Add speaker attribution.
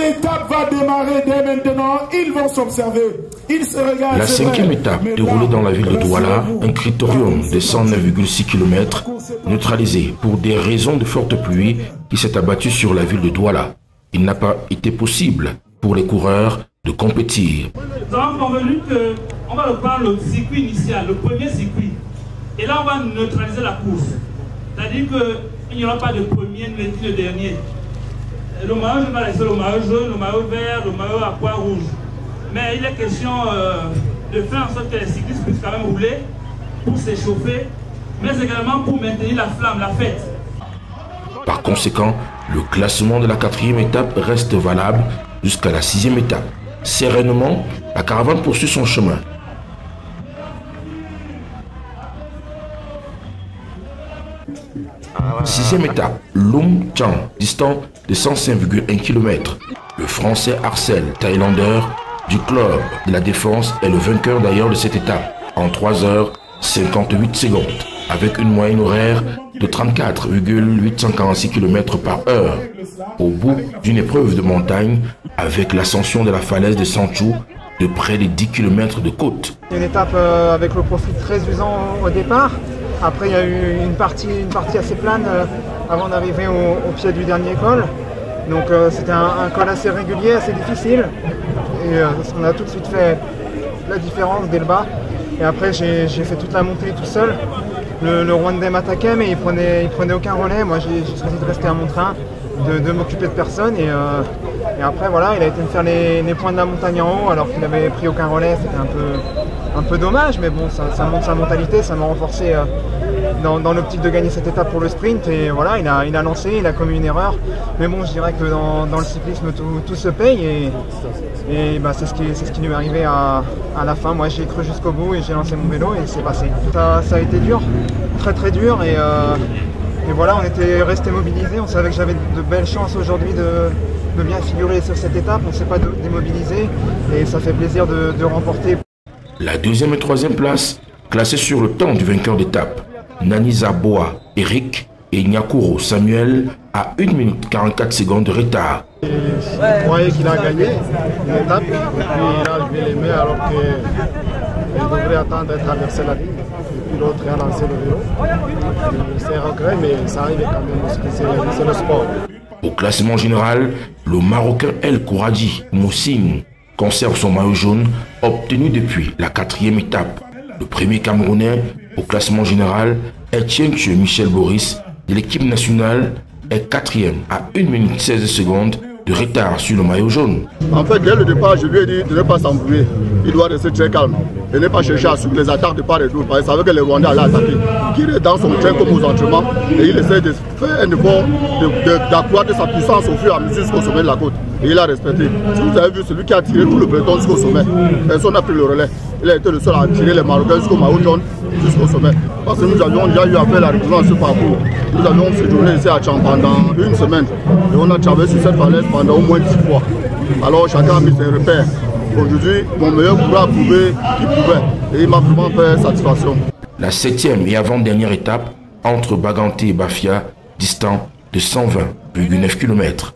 Speaker 1: L'étape va démarrer dès maintenant. Ils vont s'observer. Ils se regardent.
Speaker 2: La cinquième étape, déroulée dans la ville de Douala, un critérium de 109,6 km, neutralisé pour des raisons de forte pluie qui s'est abattu sur la ville de Douala. Il n'a pas été possible pour les coureurs de compétir.
Speaker 3: Nous avons convenu qu'on va reprendre le circuit initial, le premier circuit. Et là, on va neutraliser la course. C'est-à-dire qu'il n'y aura pas de premier ni de dernier. Le maillot jaune va rester le maillot jaune, le maillot vert, le maillot à pois rouge. Mais il est question de faire en sorte que les cyclistes puissent quand même rouler pour s'échauffer, mais également pour maintenir la flamme, la fête.
Speaker 2: Par conséquent, le classement de la quatrième étape reste valable jusqu'à la sixième étape. Sereinement, la caravane poursuit son chemin. Sixième étape, Lung Chang, distant de 105,1 km. Le Français Arcel, Thaïlander du club de la Défense, est le vainqueur d'ailleurs de cette étape en 3h58 secondes, avec une moyenne horaire de 34,846 km par heure. Au bout d'une épreuve de montagne, avec l'ascension de la falaise de Sanchou de près de 10 km de côte.
Speaker 4: Une étape avec le profil très usant au départ. Après, il y a eu une partie assez plane avant d'arriver au pied du dernier col. Donc c'était un col assez régulier, assez difficile. Et on a tout de suite fait la différence dès le bas. Et après, j'ai fait toute la montée tout seul. Le Rwandais m'attaquait, mais il prenait aucun relais. Moi, j'ai choisi de rester à mon train, de m'occuper de personne. Et après, voilà, il a été me faire les points de la montagne en haut, alors qu'il n'avait pris aucun relais. C'était un peu dommage, mais bon, ça montre sa mentalité, ça m'a renforcé dans l'optique de gagner cette étape pour le sprint. Et voilà, il a lancé, il a commis une erreur. Mais bon, je dirais que dans le cyclisme, tout se paye. Et bah, c'est ce qui lui est arrivé à la fin. Moi, j'ai cru jusqu'au bout et j'ai lancé mon vélo et c'est passé. Ça a été dur, très très dur. Et voilà, on était resté mobilisés. On savait que j'avais de belles chances aujourd'hui de bien figurer sur cette étape. On ne s'est pas démobilisé et ça fait plaisir de remporter.
Speaker 2: La deuxième et troisième place, classées sur le temps du vainqueur d'étape, Naniza Boa Eric et Nyakuro Samuel à 1 minute 44 secondes de retard.
Speaker 5: Je croyais qu'il a gagné une étape et puis là je vais l'aimer alors qu'il devrait attendre d'être traversé la ligne. Et puis l'autre a lancé le vélo. C'est un regret mais ça arrive quand même parce que c'est le sport.
Speaker 2: Au classement général, le Marocain El Kouradi Moussine conserve son maillot jaune obtenu depuis la quatrième étape. Le premier Camerounais au classement général, Etienne Michel Boris de l'équipe nationale, est quatrième à 1 minute 16 secondes de retard sur le maillot jaune.
Speaker 5: En fait, dès le départ, je lui ai dit de ne pas s'embrouiller. Il doit rester très calme et ne pas chercher à suivre les attaques de part et d'autre. Parce qu'il savait que les Rwandais allaient attaquer. Il est dans son train comme aux entraînements et il essaie de faire un effort d'accroître sa puissance au fur et à mesure jusqu'au sommet de la côte. Et il a respecté. Si vous avez vu, celui qui a tiré tout le peloton jusqu'au sommet, personne n'a pris le relais. Il a été le seul à tirer les Marocains jusqu'au maillot jaune, jusqu'au sommet. Parce que nous avions déjà eu à faire la révision à ce parcours. Nous avions séjourné ici à Tchang pendant une semaine. Et on a traversé sur cette falaise pendant au moins 10 fois. Alors chacun a mis ses repères. Aujourd'hui, mon meilleur coureur a prouvé qu'il pouvait. Et il m'a vraiment fait satisfaction.
Speaker 2: La septième et avant-dernière étape entre Baganté et Bafia, distant de 120,9 km.